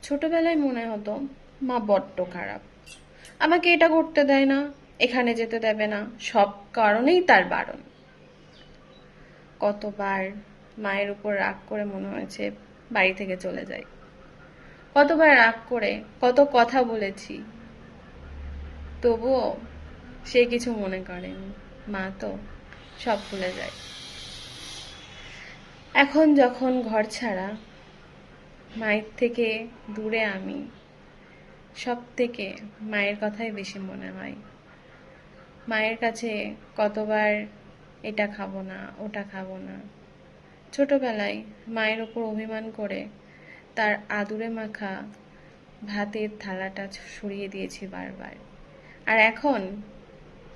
ছোটবেলায় মনে হতো মা বড্ড খারাপ, আমাকে এটা করতে দেয় না, এখানে যেতে দেবে না, সব কারণেই তার বারণ। কতবার মায়ের উপর রাগ করে মনে হয়েছে বাড়ি থেকে চলে যাই, কতবার রাগ করে কত কথা বলেছি, তবুও সে কিছু মনে করেনি। মা তো সব ভুলে যায়। এখন যখন ঘর ছাড়া, মায়ের থেকে দূরে আমি, সব থেকে মায়ের কথাই বেশি মনে হয়। মায়ের কাছে কতবার এটা খাবো না, ওটা খাবো না। ছোটবেলায় মায়ের ওপর অভিমান করে তার আদুরে মাখা ভাতের থালাটা সরিয়ে দিয়েছি বারবার। আর এখন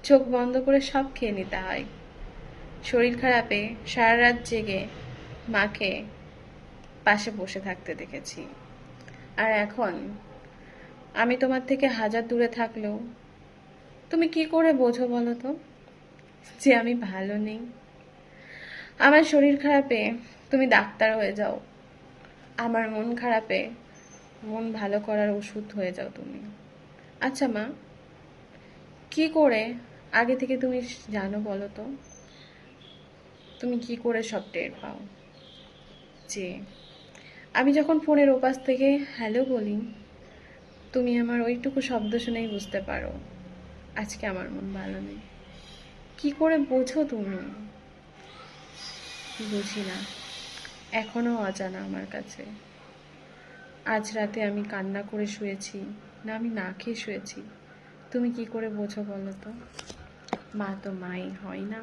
চোখ বন্ধ করে সব খেয়ে নিতে হয়। শরীর খারাপে সারা রাত জেগে মাকে পাশে বসে থাকতে দেখেছি। আর এখন আমি তোমার থেকে হাজার দূরে থাকলেও তুমি কি করে বোঝো বলো তো যে আমি ভালো নেই? আমার শরীর খারাপে তুমি ডাক্তার হয়ে যাও, আমার মন খারাপে মন ভালো করার ওষুধ হয়ে যাও তুমি। আচ্ছা মা, কি করে আগে থেকে তুমি জানো বলো তো? তুমি কি করে সব টের পাও যে আমি যখন ফোনের ওপাশ থেকে হ্যালো বলি, তুমি আমার ওইটুকু শব্দ শুনেই বুঝতে পারো আজকে আমার মন ভালো নেই? কি করে বোঝো তুমি? বুঝি না, এখনো অজানা আমার কাছে। আজ রাতে আমি কান্না করে শুয়েছি না আমি না খেয়ে শুয়েছি, তুমি কি করে বোঝো বলো তো? মা তো মাই হয় না।